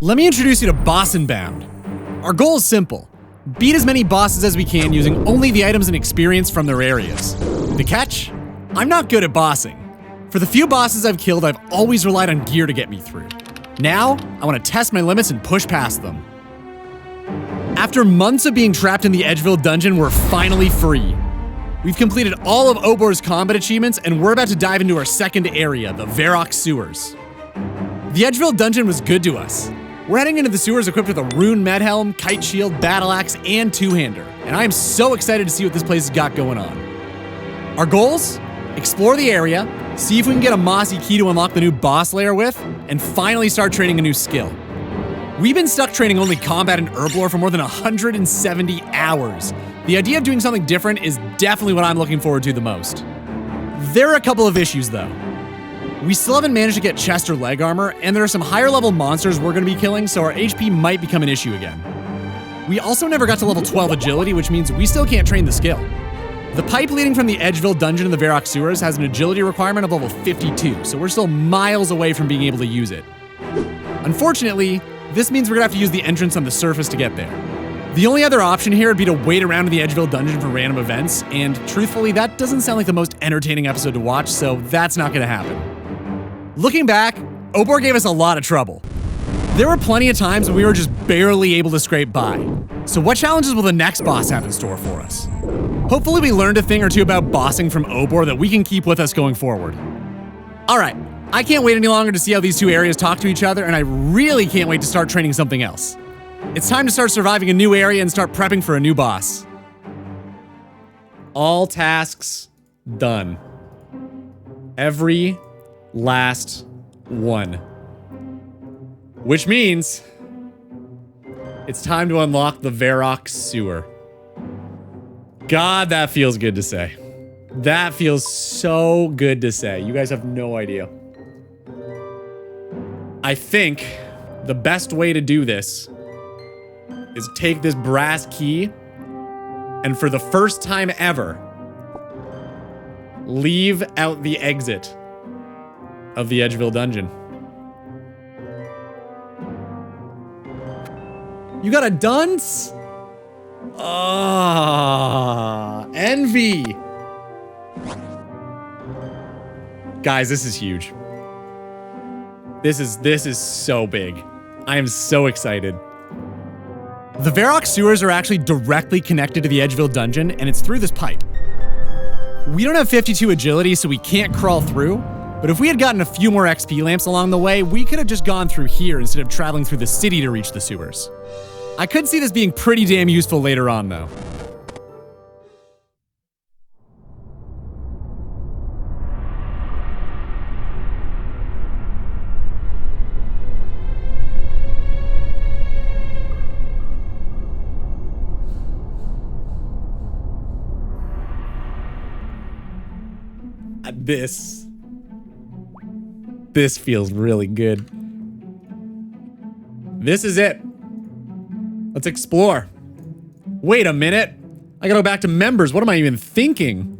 Let me introduce you to Bossinbound. Our goal is simple. Beat as many bosses as we can using only the items and experience from their areas. The catch? I'm not good at bossing. For the few bosses I've killed, I've always relied on gear to get me through. Now, I want to test my limits and push past them. After months of being trapped in the Edgeville dungeon, we're finally free. We've completed all of Obor's combat achievements, and we're about to dive into our second area, the Varrock sewers. The Edgeville dungeon was good to us. We're heading into the sewers equipped with a rune medhelm, kite shield, battle axe, and two-hander, and I am so excited to see what this place has got going on. Our goals? Explore the area, see if we can get a mossy key to unlock the new boss lair with, and finally start training a new skill. We've been stuck training only combat and herb lore for more than 170 hours. The idea of doing something different is definitely what I'm looking forward to the most. There are a couple of issues though. We still haven't managed to get chest or leg armor, and there are some higher level monsters we're going to be killing, so our HP might become an issue again. We also never got to level 12 agility, which means we still can't train the skill. The pipe leading from the Edgeville dungeon to the Varrock sewers has an agility requirement of level 52, so we're still miles away from being able to use it. Unfortunately, this means we're going to have to use the entrance on the surface to get there. The only other option here would be to wait around in the Edgeville dungeon for random events, and truthfully, that doesn't sound like the most entertaining episode to watch, so that's not going to happen. Looking back, Obor gave us a lot of trouble. There were plenty of times when we were just barely able to scrape by. So what challenges will the next boss have in store for us? Hopefully we learned a thing or two about bossing from Obor that we can keep with us going forward. Alright, I can't wait any longer to see how these two areas talk to each other, and I really can't wait to start training something else. It's time to start surviving a new area and start prepping for a new boss. All tasks done. Every last one. Which means it's time to unlock the Varrock sewer. God, that feels good to say. That feels so good to say. You guys have no idea. I think the best way to do this is take this brass key and for the first time ever, leave out the exit of the Edgeville dungeon. You got a dunce? Ah, envy. Guys, this is huge. This is so big. I am so excited. The Varrock sewers are actually directly connected to the Edgeville dungeon, and it's through this pipe. We don't have 52 agility, so we can't crawl through. But if we had gotten a few more XP lamps along the way, we could have just gone through here instead of traveling through the city to reach the sewers. I could see this being pretty damn useful later on, though. This feels really good. This is it. Let's explore. Wait a minute. I gotta go back to members. What am I even thinking?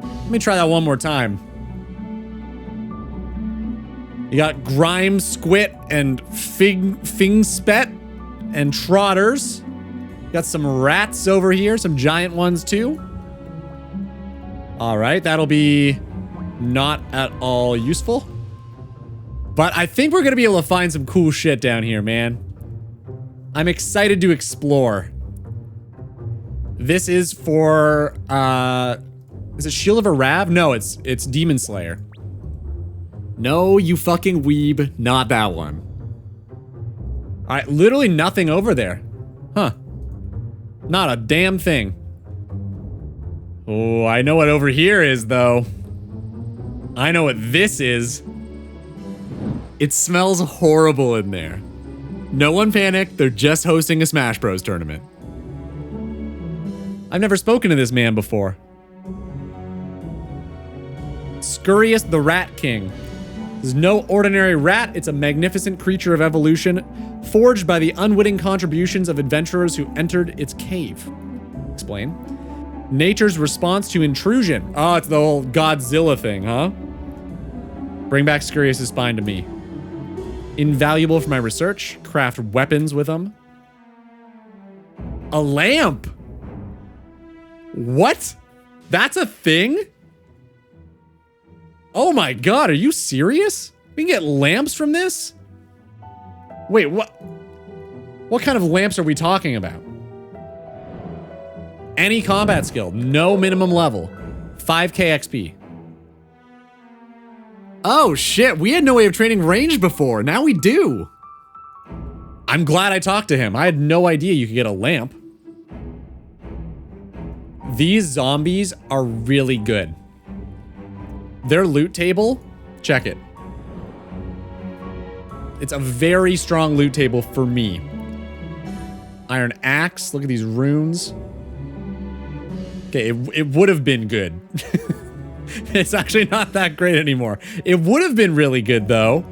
Let me try that one more time. You got Grime, Squit, and Fingspet, and Trotters. Got some rats over here, some giant ones too. Alright, that'll be not at all useful. But I think we're gonna be able to find some cool shit down here, man. I'm excited to explore. This is for, is it Shield of a Rav? No, it's Demon Slayer. No, you fucking weeb, not that one. Alright, literally nothing over there. Huh. Not a damn thing. Oh, I know what over here is, though. I know what this is. It smells horrible in there. No one panic, they're just hosting a Smash Bros tournament. I've never spoken to this man before. Scurrius the Rat King. This is no ordinary rat, it's a magnificent creature of evolution, forged by the unwitting contributions of adventurers who entered its cave. Explain. Nature's response to intrusion. Oh, it's the whole Godzilla thing, huh? Bring back Scurrius' spine to me. Invaluable for my research. Craft weapons with them. A lamp. What? That's a thing? Oh my god, are you serious? We can get lamps from this? Wait, what? What kind of lamps are we talking about? Any combat skill, no minimum level. 5k XP. Oh shit, we had no way of training range before. Now we do. I'm glad I talked to him. I had no idea you could get a lamp. These zombies are really good. Their loot table, check it. It's a very strong loot table for me. Iron axe, look at these runes. Okay, it would have been good. It's actually not that great anymore. It would have been really good though,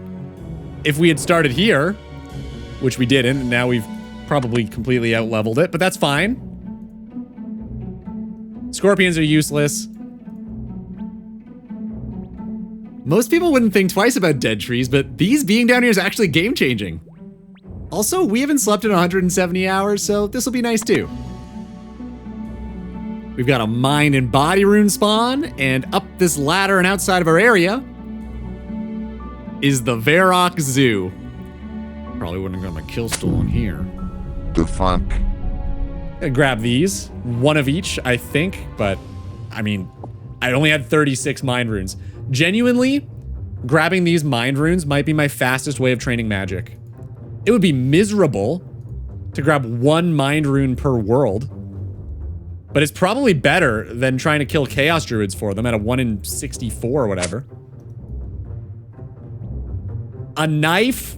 if we had started here, which we didn't, and now we've probably completely out-leveled it, but that's fine. Scorpions are useless. Most people wouldn't think twice about dead trees, but these being down here is actually game-changing. Also, we haven't slept in 170 hours, so this will be nice too. We've got a mind and body rune spawn, and up this ladder and outside of our area is the Varrock Zoo. Probably wouldn't have got my kill stool in here. The fuck? I'll grab these, one of each, I think, but I mean, I only had 36 mind runes. Genuinely, grabbing these mind runes might be my fastest way of training magic. It would be miserable to grab one mind rune per world, but it's probably better than trying to kill chaos druids for them at a 1 in 64 or whatever. A knife,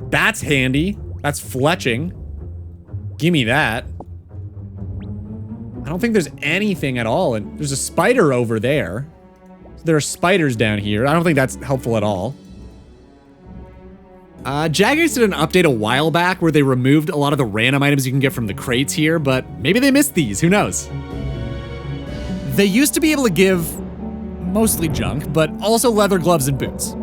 that's handy. That's fletching. Gimme that. I don't think there's anything at all, and there's a spider over there. There are spiders down here. I don't think that's helpful at all. Jagex did an update a while back where they removed a lot of the random items you can get from the crates here, but maybe they missed these, who knows? They used to be able to give mostly junk, but also leather gloves and boots.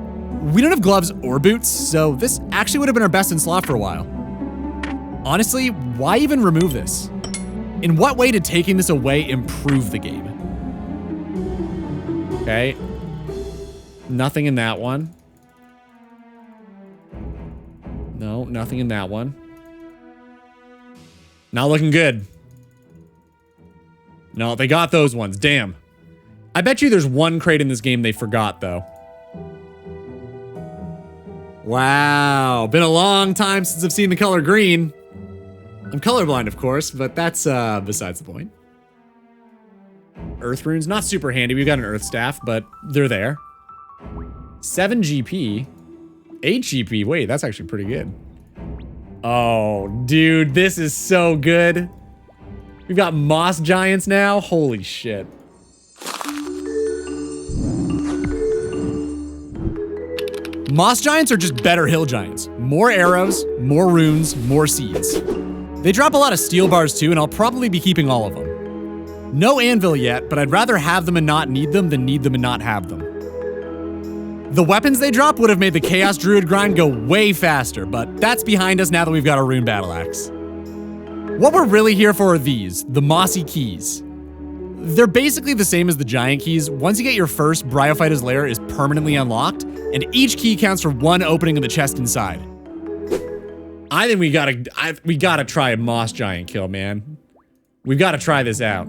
We don't have gloves or boots, so this actually would have been our best in slot for a while. Honestly, why even remove this? In what way did taking this away improve the game? Okay. Nothing in that one. No, nothing in that one. Not looking good. No, they got those ones. Damn. I bet you there's one crate in this game they forgot, though. Wow. Been a long time since I've seen the color green. I'm colorblind, of course, but that's besides the point. Earth runes, not super handy. We've got an earth staff, but they're there. 7 GP. 8 GP. Wait, that's actually pretty good. Oh, dude, this is so good. We've got moss giants now. Holy shit. Moss giants are just better hill giants. More arrows, more runes, more seeds. They drop a lot of steel bars too, and I'll probably be keeping all of them. No anvil yet, but I'd rather have them and not need them than need them and not have them. The weapons they drop would have made the Chaos Druid grind go way faster, but that's behind us now that we've got a rune battle axe. What we're really here for are these, the mossy keys. They're basically the same as the giant keys. Once you get your first, Bryophyta's lair is permanently unlocked, and each key counts for one opening in the chest inside. I think we gotta try a moss giant kill, man. We've gotta try this out.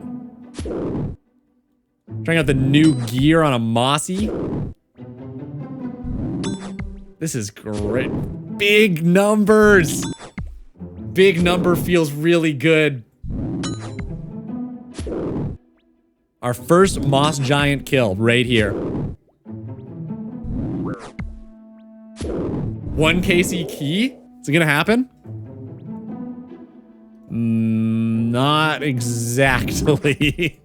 Trying out the new gear on a mossy. This is great. Big numbers. Big number feels really good. Our first moss giant kill right here. 1 KC key? Is it gonna happen? Not exactly.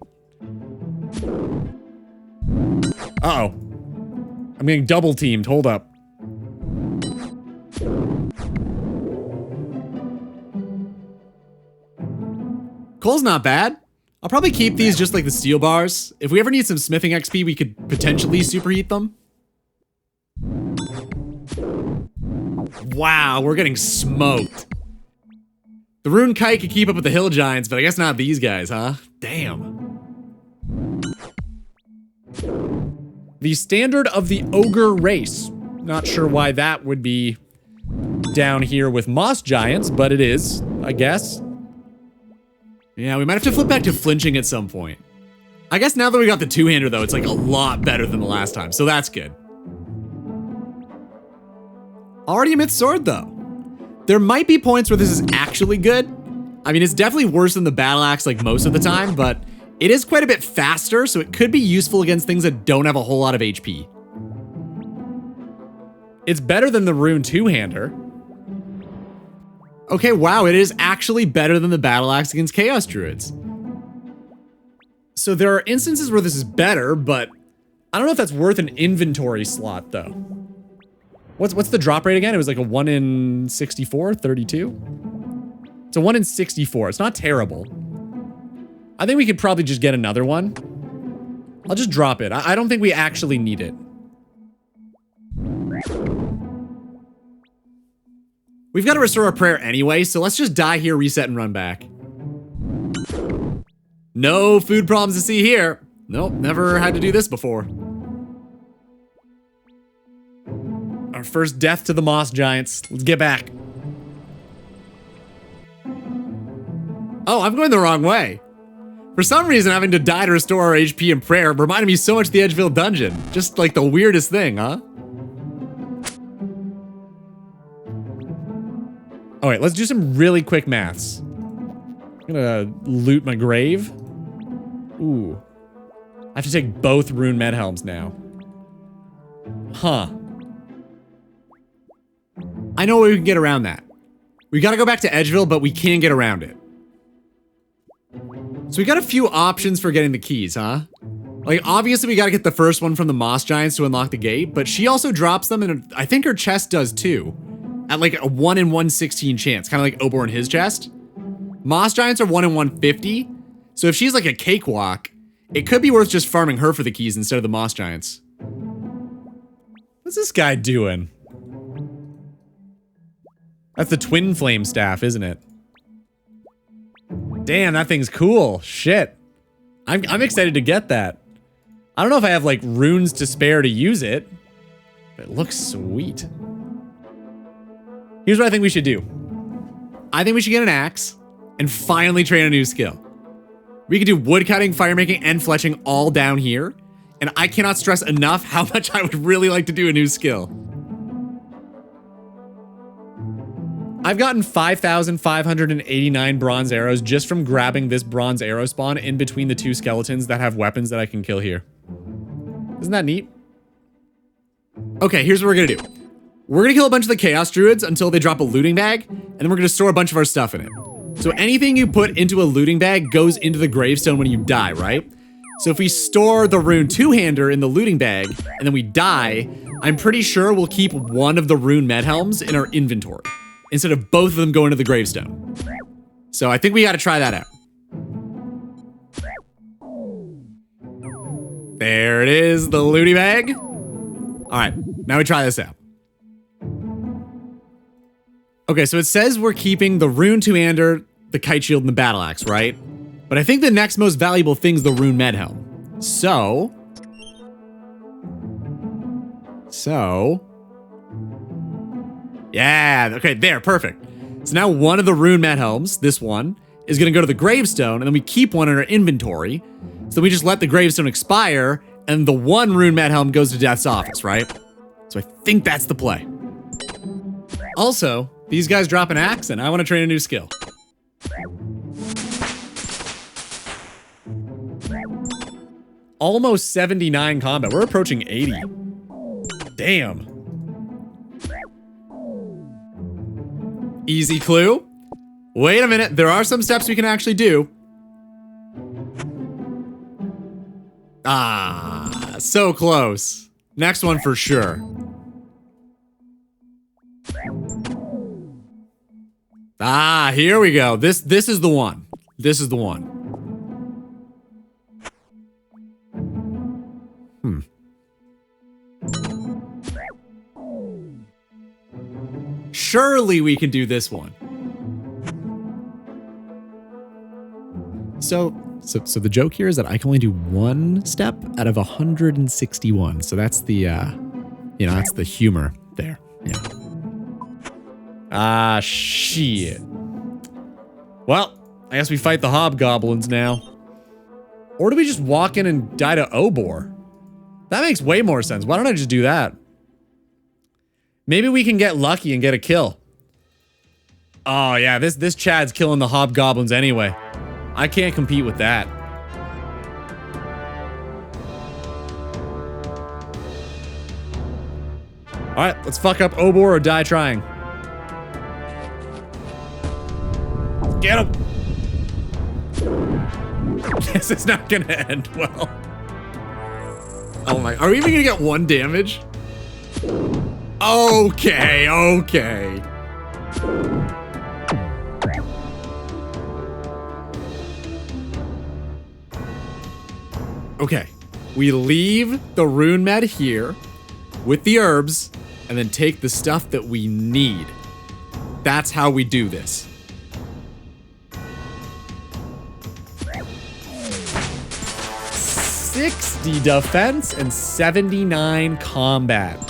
Uh-oh. I'm getting double teamed. Hold up. Coal's not bad. I'll probably keep these just like the steel bars. If we ever need some smithing XP, we could potentially superheat them. Wow, we're getting smoked. The rune kite could keep up with the hill giants, but I guess not these guys, huh? Damn. The standard of the ogre race. Not sure why that would be down here with moss giants, but it is, I guess. Yeah, we might have to flip back to flinching at some point. I guess now that we got the two-hander, though, it's like a lot better than the last time, so that's good. Already a myth sword, though. There might be points where this is actually good. I mean, it's definitely worse than the battle axe like most of the time, but it is quite a bit faster, so it could be useful against things that don't have a whole lot of HP. It's better than the rune two-hander. Okay, wow, it is actually better than the battle axe against chaos druids. So there are instances where this is better, but I don't know if that's worth an inventory slot, though. What's the drop rate again? It was like a 1 in 64, 32? It's a 1 in 64. It's not terrible. I think we could probably just get another one. I'll just drop it. I don't think we actually need it. We've got to restore our prayer anyway, so let's just die here, reset, and run back. No food problems to see here. Nope, never had to do this before. Our first death to the moss giants. Let's get back. Oh, I'm going the wrong way. For some reason, having to die to restore our HP and prayer reminded me so much of the Edgeville dungeon. Just like the weirdest thing, huh? All right, let's do some really quick maths. I'm gonna loot my grave. Ooh. I have to take both rune med helms now. Huh. I know we can get around that. We gotta go back to Edgeville, but we can get around it. So we got a few options for getting the keys, huh? Like, obviously we gotta get the first one from the moss giants to unlock the gate, but she also drops them, and I think her chest does too. At like a 1 in 116 chance, kind of like Obor and his chest. Moss giants are 1 in 150, so if she's like a cakewalk, it could be worth just farming her for the keys instead of the moss giants. What's this guy doing? That's the twin flame staff, isn't it? Damn, that thing's cool. Shit. I'm excited to get that. I don't know if I have like runes to spare to use it, but it looks sweet. Here's what I think we should do. I think we should get an axe and finally train a new skill. We could do woodcutting, firemaking, and fletching all down here, and I cannot stress enough how much I would really like to do a new skill. I've gotten 5,589 bronze arrows just from grabbing this bronze arrow spawn in between the two skeletons that have weapons that I can kill here. Isn't that neat? Okay, here's what we're gonna do. We're gonna kill a bunch of the chaos druids until they drop a looting bag, and then we're gonna store a bunch of our stuff in it. So anything you put into a looting bag goes into the gravestone when you die, right? So if we store the rune two-hander in the looting bag, and then we die, I'm pretty sure we'll keep one of the rune med helms in our inventory, instead of both of them going to the gravestone. So I think we gotta try that out. There it is, the looting bag. All right, now we try this out. Okay, so it says we're keeping the rune two-hander, the kite shield, and the battle axe, right? But I think the next most valuable thing is the rune med helm. So... Yeah, okay, there, perfect. So now one of the rune med helms, this one, is gonna go to the gravestone, and then we keep one in our inventory. So we just let the gravestone expire, and the one rune med helm goes to Death's office, right? So I think that's the play. Also, these guys drop an axe, and I want to train a new skill. Almost 79 combat. We're approaching 80. Damn. Easy clue. Wait a minute. There are some steps we can actually do. Ah, so close. Next one for sure. Ah, here we go. This is the one. This is the one. Surely we can do this one. So the joke here is that I can only do one step out of 161. So that's the, that's the humor there. Yeah. Ah, shit. Well, I guess we fight the hobgoblins now. Or do we just walk in and die to Obor? That makes way more sense. Why don't I just do that? Maybe we can get lucky and get a kill. Oh yeah, this Chad's killing the hobgoblins anyway. I can't compete with that. Alright, let's fuck up Obor or die trying. Get him! Guess it's not gonna end well. Oh my, are we even gonna get 1 damage? Okay, okay. Okay, we leave the rune med here with the herbs and then take the stuff that we need. That's how we do this. $60 defense and 79 combat.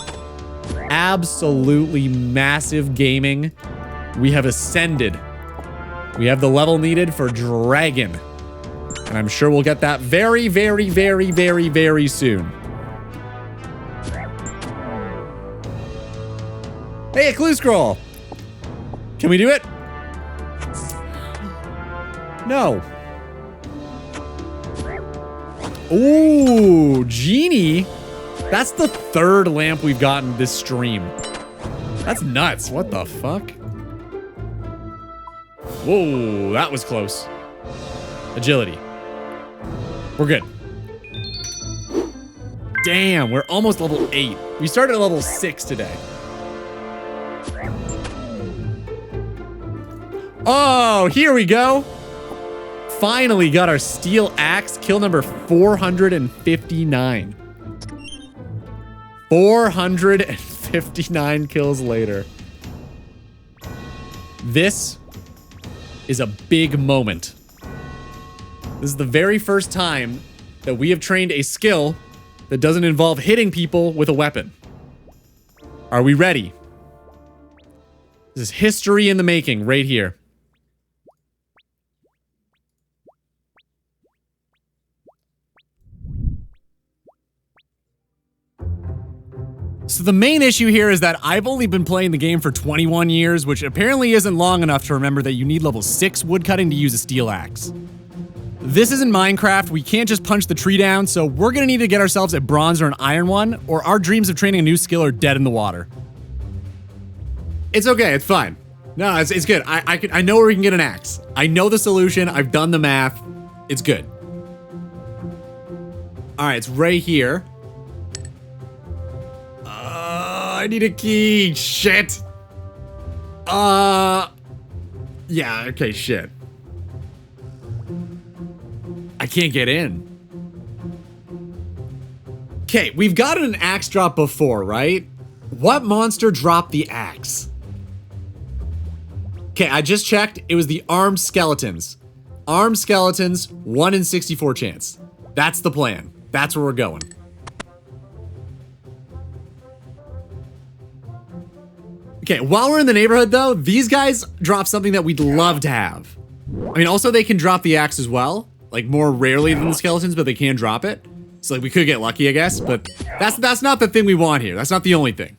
Absolutely massive gaming. We have ascended. We have the level needed for Dragon. And I'm sure we'll get that very, very, very, very, very soon. Hey, a clue scroll. Can we do it? No. Ooh, Genie. That's the 3rd lamp we've gotten this stream. That's nuts. What the fuck? Whoa, that was close. Agility. We're good. Damn, we're almost level 8. We started at level 6 today. Oh, here we go. Finally got our steel axe, kill number 459. 459 kills later. This is a big moment. This is the very first time that we have trained a skill that doesn't involve hitting people with a weapon. Are we ready? This is history in the making right here. So the main issue here is that I've only been playing the game for 21 years, which apparently isn't long enough to remember that you need level 6 woodcutting to use a steel axe. This isn't Minecraft, we can't just punch the tree down, so we're gonna need to get ourselves a bronze or an iron one, or our dreams of training a new skill are dead in the water. It's okay, it's fine. No, it's good. I know where we can get an axe. I know the solution, I've done the math. It's good. Alright, it's right here. I need a key. Shit. Yeah, okay, shit. I can't get in. Okay, we've gotten an axe drop before, right? What monster dropped the axe? Okay, I just checked. It was the armed skeletons. Armed skeletons, 1 in 64 chance. That's the plan. That's where we're going. Okay, while we're in the neighborhood though, these guys drop something that we'd love to have. I mean, also they can drop the axe as well. Like more rarely than the skeletons, but they can drop it. So like we could get lucky, I guess, but that's not the thing we want here. That's not the only thing.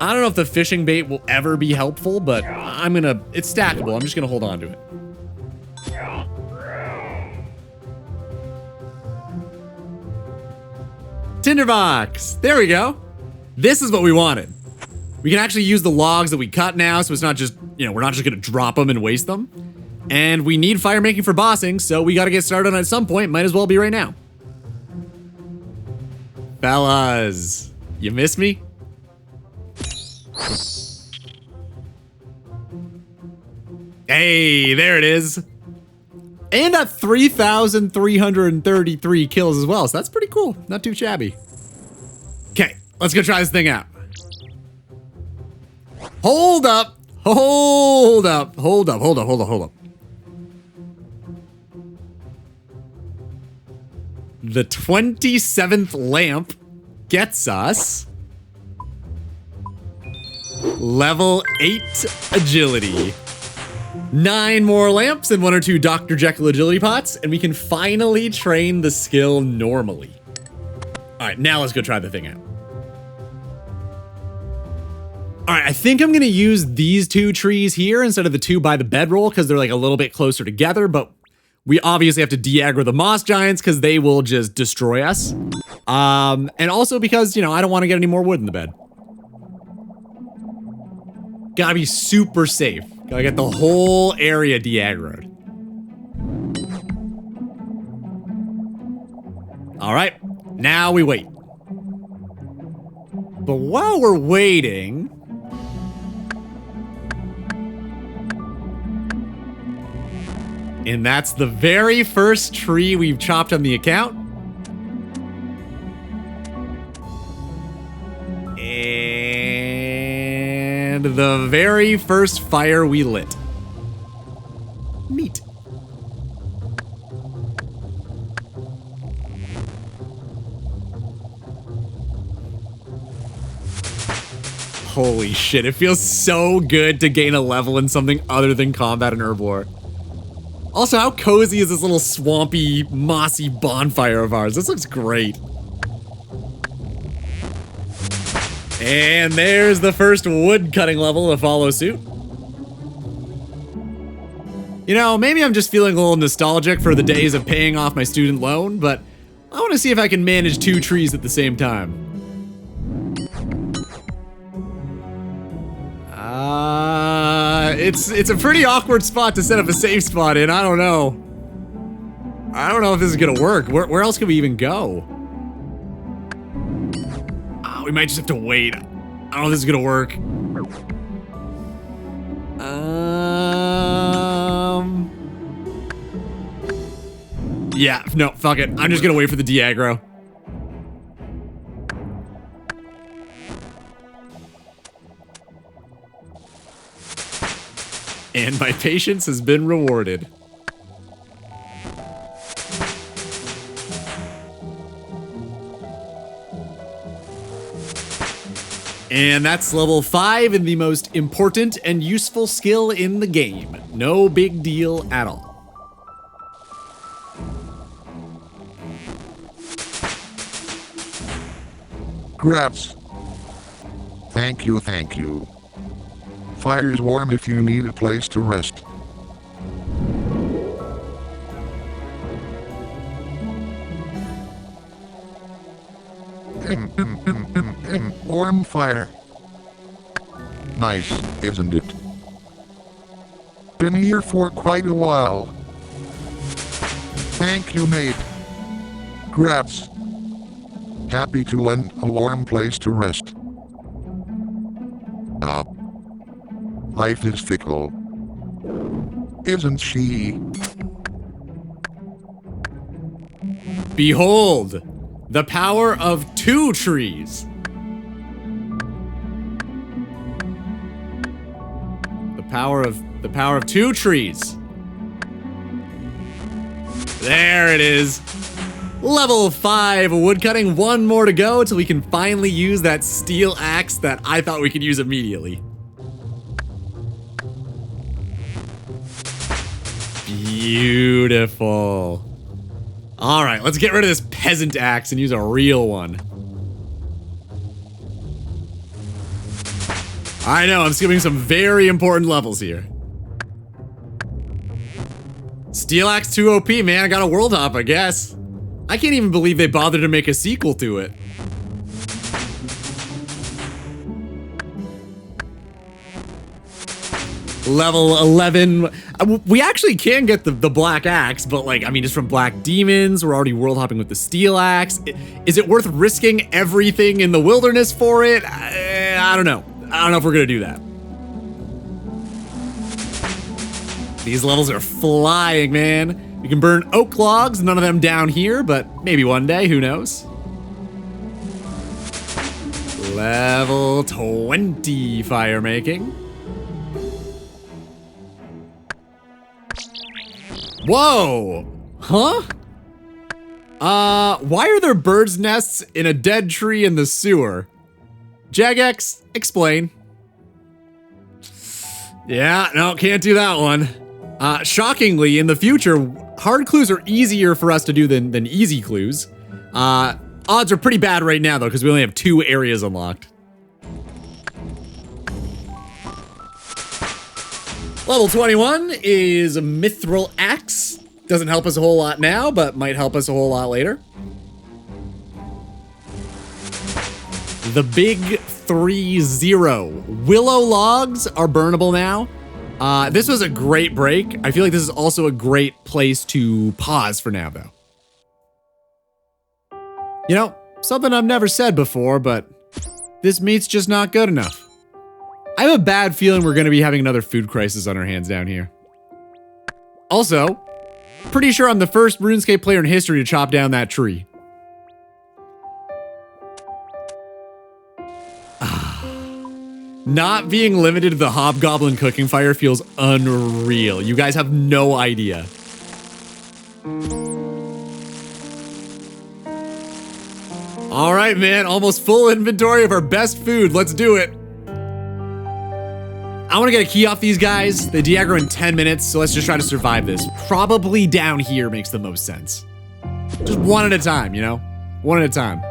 I don't know if the fishing bait will ever be helpful, but it's stackable. I'm just gonna hold on to it. Tinderbox! There we go. This is what we wanted. We can actually use the logs that we cut now, so it's not just, we're not just gonna drop them and waste them. And we need fire making for bossing, so we gotta get started on it at some point. Might as well be right now. Fellas, you miss me? Hey, there it is. And at 3,333 kills as well, so that's pretty cool. Not too shabby. Okay, let's go try this thing out. Hold up. Hold up. Hold up. Hold up. Hold up. Hold up. The 27th lamp gets us level 8 agility. 9 more lamps and 1 or 2 Dr. Jekyll agility pots, and we can finally train the skill normally. All right, now let's go try the thing out. All right, I think I'm gonna use these 2 trees here instead of the 2 by the bedroll because they're like a little bit closer together, but we obviously have to de-aggro the moss giants because they will just destroy us. And also because, you know, I don't want to get any more wood in the bed. Gotta be super safe. Gotta get the whole area de-aggroed. All right, now we wait. But while we're waiting, and that's the very first tree we've chopped on the account. And the very first fire we lit. Neat. Holy shit, it feels so good to gain a level in something other than combat and herb war. Also, how cozy is this little swampy, mossy bonfire of ours? This looks great. And there's the first wood cutting level to follow suit. You know, maybe I'm just feeling a little nostalgic for the days of paying off my student loan, but I want to see if I can manage 2 trees at the same time. It's a pretty awkward spot to set up a safe spot in. I don't know. I don't know if this is gonna work. Where else could we even go? We might just have to wait. I don't know if this is gonna work. Yeah, no, fuck it. I'm just gonna wait for the de-aggro. And my patience has been rewarded. And that's level 5 in the most important and useful skill in the game. No big deal at all. Grabs. Thank you, thank you. Fire's warm if you need a place to rest. Warm fire. Nice, isn't it? Been here for quite a while. Thank you, mate. Grabs. Happy to lend a warm place to rest. Life is fickle. Isn't she? Behold, the power of 2 trees. The power of 2 trees. There it is. Level 5 woodcutting, 1 more to go until we can finally use that steel axe that I thought we could use immediately. Beautiful. All right, let's get rid of this peasant axe and use a real one. I know, I'm skipping some very important levels here. Steel Axe 2 OP, man, I got a world hop, I guess. I can't even believe they bothered to make a sequel to it. Level 11. We actually can get the black axe, but like, I mean, it's from black demons. We're already world hopping with the steel axe. Is it worth risking everything in the wilderness for it? I don't know. I don't know if we're gonna do that. These levels are flying, man. We can burn oak logs, none of them down here, but maybe one day, who knows? Level 20 fire making. Whoa! Huh? Why are there birds' nests in a dead tree in the sewer? Jagex, explain. Yeah, no, can't do that one. Shockingly, in the future, hard clues are easier for us to do than easy clues. Odds are pretty bad right now, though, because we only have 2 areas unlocked. Level 21 is a Mithril Axe. Doesn't help us a whole lot now, but might help us a whole lot later. The Big 3-0. Willow logs are burnable now. This was a great break. I feel like this is also a great place to pause for now, though. You know, something I've never said before, but this meat's just not good enough. I have a bad feeling we're going to be having another food crisis on our hands down here. Also, pretty sure I'm the first RuneScape player in history to chop down that tree. Not being limited to the hobgoblin cooking fire feels unreal. You guys have no idea. All right, man, almost full inventory of our best food. Let's do it. I want to get a key off these guys. They de-aggro in 10 minutes, so let's just try to survive this. Probably down here makes the most sense. Just one at a time, you know? One at a time.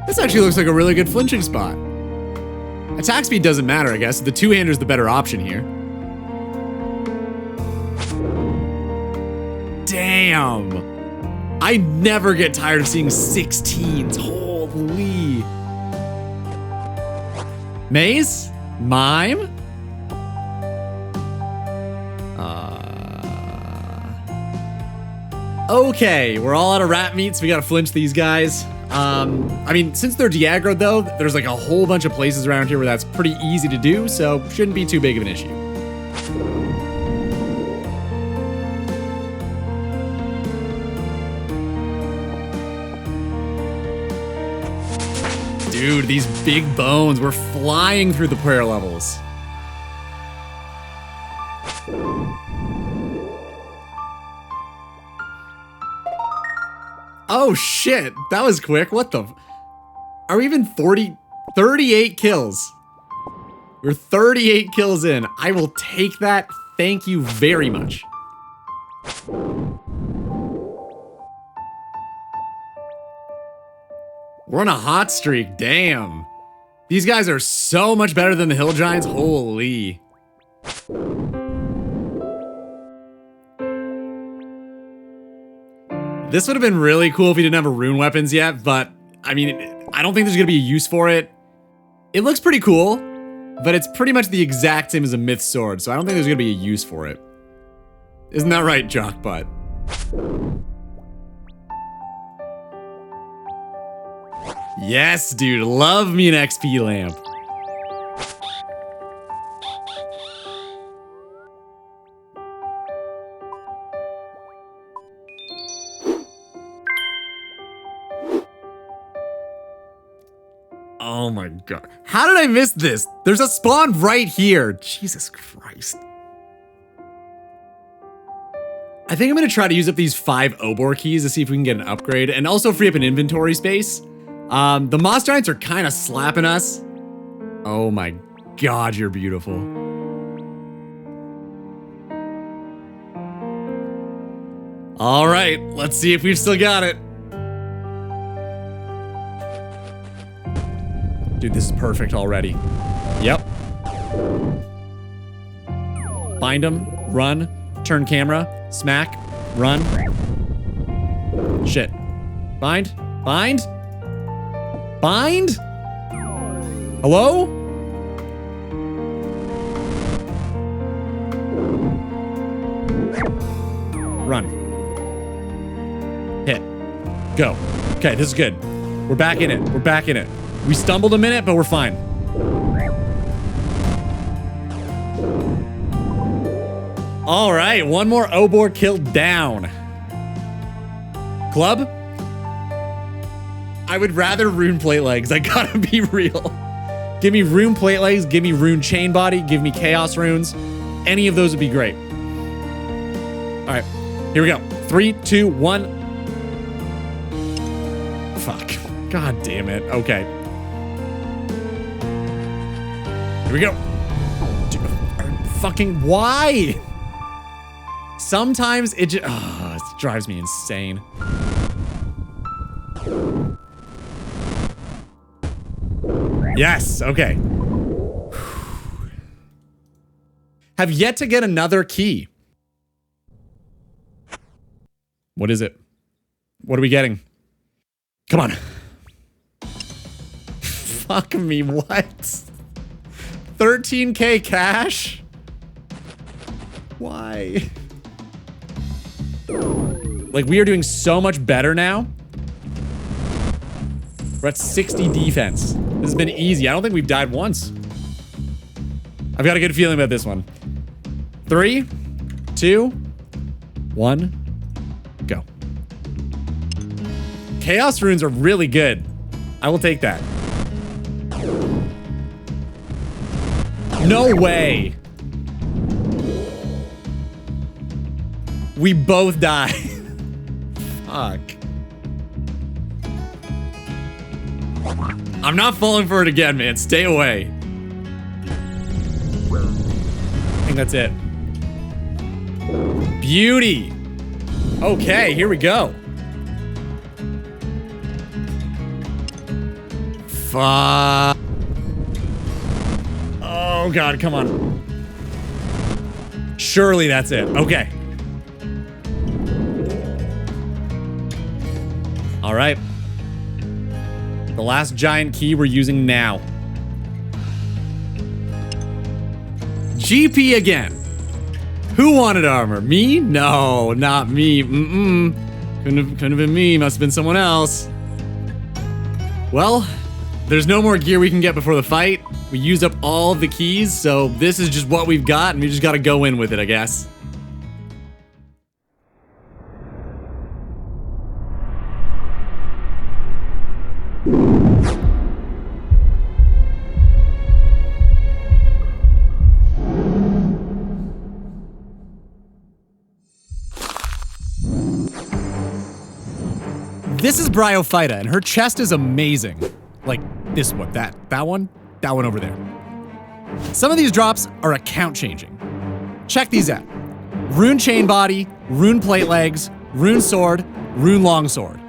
This actually looks like a really good flinching spot. Attack speed doesn't matter, I guess. The two-hander's the better option here. Damn. I never get tired of seeing 16s. Holy. Maze? Mime? Okay, we're all out of rat meat, so we gotta flinch these guys. I mean, since they're de-aggroed though, there's like a whole bunch of places around here where that's pretty easy to do, so shouldn't be too big of an issue. Dude, these big bones, we're flying through the prayer levels. Oh shit, that was quick. What the? Are we even 38 kills? We're 38 kills in. I will take that. Thank you very much. We're on a hot streak, damn. These guys are so much better than the Hill Giants, holy. This would have been really cool if we didn't have a rune weapons yet, but I mean, I don't think there's gonna be a use for it. It looks pretty cool, but it's pretty much the exact same as a myth sword, so I don't think there's gonna be a use for it. Isn't that right, Jockbutt? Yes, dude, love me an XP lamp. Oh my god. How did I miss this? There's a spawn right here. Jesus Christ. I think I'm gonna try to use up these 5 Obor keys to see if we can get an upgrade and also free up an inventory space. The Moss Giants are kind of slapping us. Oh my god, you're beautiful. All right, let's see if we've still got it. Dude, this is perfect already. Yep. Bind him, run, turn camera, smack, run. Shit. Bind, bind, bind? Hello? Run. Hit. Go. Okay, this is good. We're back in it. We're back in it. We stumbled a minute, but we're fine. All right, one more Obor kill down. Club? I would rather rune plate legs. I gotta be real. Give me rune plate legs, give me rune chain body, give me chaos runes. Any of those would be great. All right, here we go. 3, 2, 1. Fuck. God damn it. Okay. Here we go. Dude, fucking why? Sometimes it just it drives me insane. Yes, okay. Have yet to get another key. What is it? What are we getting? Come on. Fuck me, what? 13K cash? Why? Like, we are doing so much better now. We're at 60 defense. This has been easy. I don't think we've died once. I've got a good feeling about this one. 3, 2, 1, go. Chaos runes are really good. I will take that. No way. We both die. Fuck. I'm not falling for it again, man. Stay away. I think that's it. Beauty. Okay, here we go. Fuck. Oh God, come on. Surely that's it. Okay. All right. The last giant key we're using now. GP again. Who wanted armor? Me? No, not me. Couldn't have been me. Must have been someone else. Well, there's no more gear we can get before the fight. We used up all of the keys, so this is just what we've got, and we just gotta go in with it, I guess. This is Bryophita, and her chest is amazing. Like this one, that one over there. Some of these drops are account changing. Check these out. Rune chain body, rune plate legs, rune sword, rune longsword.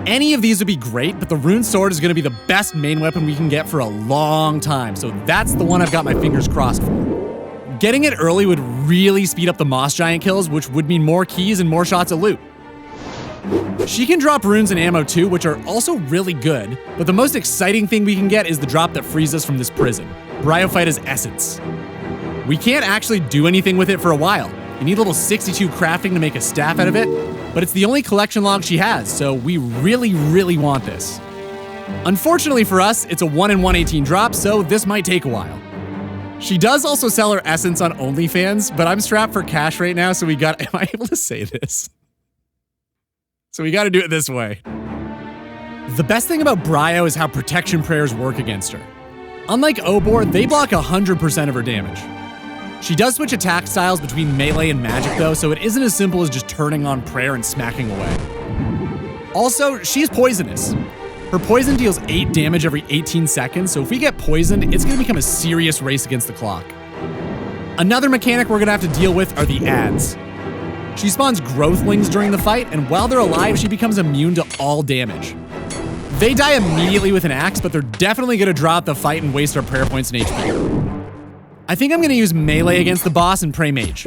Any of these would be great, but the rune sword is gonna be the best main weapon we can get for a long time, so that's the one I've got my fingers crossed for. Getting it early would really speed up the moss giant kills, which would mean more keys and more shots of loot. She can drop runes and ammo too, which are also really good, but the most exciting thing we can get is the drop that frees us from this prison, Bryophyta's Essence. We can't actually do anything with it for a while. You need level 62 crafting to make a staff out of it, but it's the only collection log she has, so we really, really want this. Unfortunately for us, it's a 1 in 118 drop, so this might take a while. She does also sell her Essence on OnlyFans, but I'm strapped for cash right now, so am I able to say this? So we gotta do it this way. The best thing about Bryo is how protection prayers work against her. Unlike Obor, they block 100% of her damage. She does switch attack styles between melee and magic though, so it isn't as simple as just turning on prayer and smacking away. Also, she's poisonous. Her poison deals 8 damage every 18 seconds, so if we get poisoned, it's gonna become a serious race against the clock. Another mechanic we're gonna have to deal with are the ads. She spawns growthlings during the fight, and while they're alive, she becomes immune to all damage. They die immediately with an axe, but they're definitely gonna drop the fight and waste our prayer points and HP. I think I'm gonna use melee against the boss and pray mage.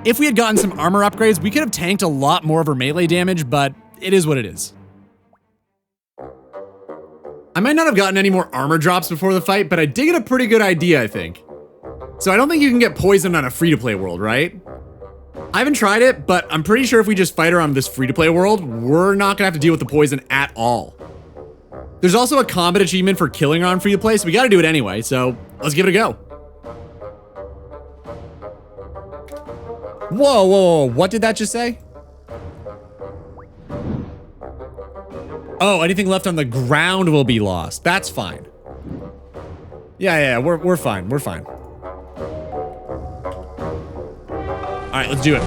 If we had gotten some armor upgrades, we could have tanked a lot more of her melee damage, but it is what it is. I might not have gotten any more armor drops before the fight, but I did get a pretty good idea, I think. So I don't think you can get poisoned on a free-to-play world, right? I haven't tried it, but I'm pretty sure if we just fight her on this free-to-play world, we're not gonna have to deal with the poison at all. There's also a combat achievement for killing her on free-to-play, so we gotta do it anyway, so let's give it a go. Whoa, whoa, whoa, what did that just say? Oh, anything left on the ground will be lost. That's fine. Yeah, we're fine, we're fine. All right, let's do it.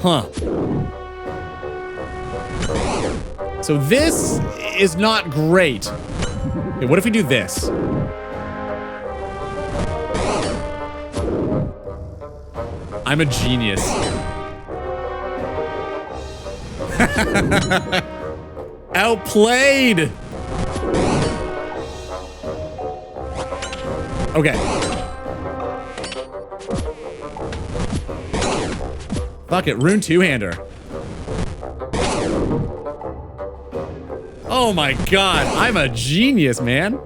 Huh. So this is not great. Okay, what if we do this? I'm a genius. Outplayed. Okay. Fuck it, rune two-hander. Oh my god, I'm a genius, man.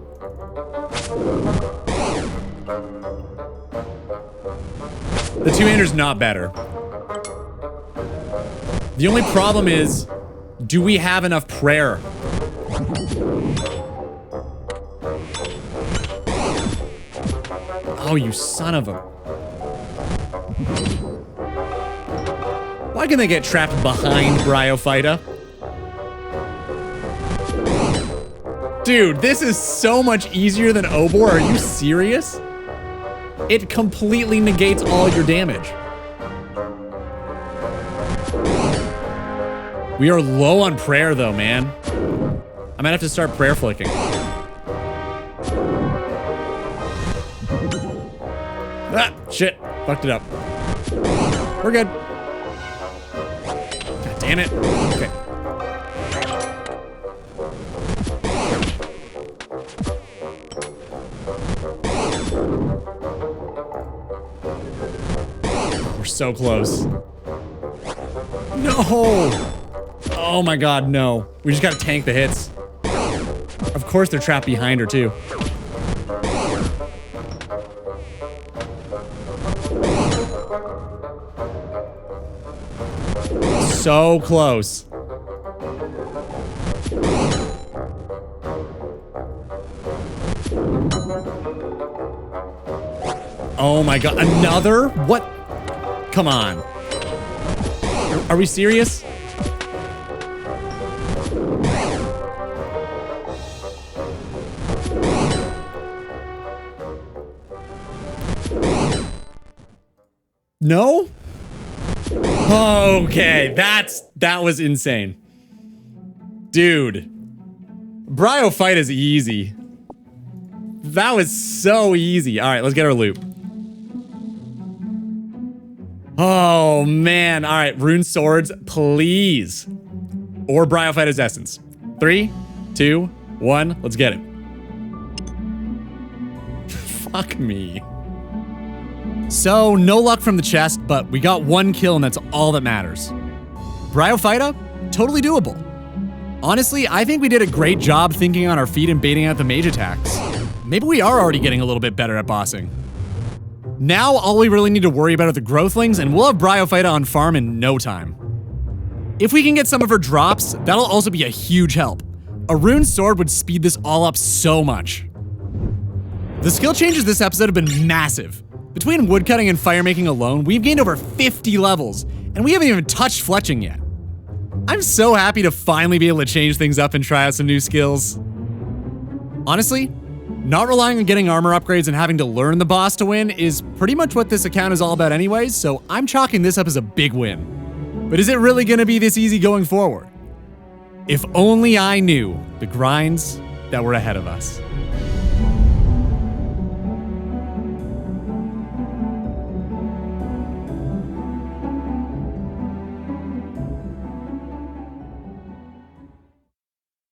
The two-hander's not better. The only problem is, do we have enough prayer? Oh, you son of a... Why can they get trapped behind Bryophita? Dude, this is so much easier than Obor. Are you serious? It completely negates all your damage. We are low on prayer though, man. I might have to start prayer flicking. Ah, shit. Fucked it up. We're good. God damn it. Okay. We're so close. No! Oh my god, no. We just gotta tank the hits. Of course they're trapped behind her, too. So close. Oh my god, another? What? Come on. Are we serious? No? Okay, that was insane. Dude. Bryophita is easy. That was so easy. Alright, let's get our loot. Oh, man. Alright, rune swords, please. Or Bryophyta's essence. 3, 2, 1, let's get it. Fuck me. So, no luck from the chest, but we got 1 kill and that's all that matters. Bryophita? Totally doable. Honestly, I think we did a great job thinking on our feet and baiting out the mage attacks. Maybe we are already getting a little bit better at bossing. Now, all we really need to worry about are the growthlings, and we'll have Bryophyta on farm in no time. If we can get some of her drops, that'll also be a huge help. A rune sword would speed this all up so much. The skill changes this episode have been massive. Between woodcutting and firemaking alone, we've gained over 50 levels, and we haven't even touched fletching yet. I'm so happy to finally be able to change things up and try out some new skills. Honestly, not relying on getting armor upgrades and having to learn the boss to win is pretty much what this account is all about anyways, so I'm chalking this up as a big win. But is it really gonna be this easy going forward? If only I knew the grinds that were ahead of us.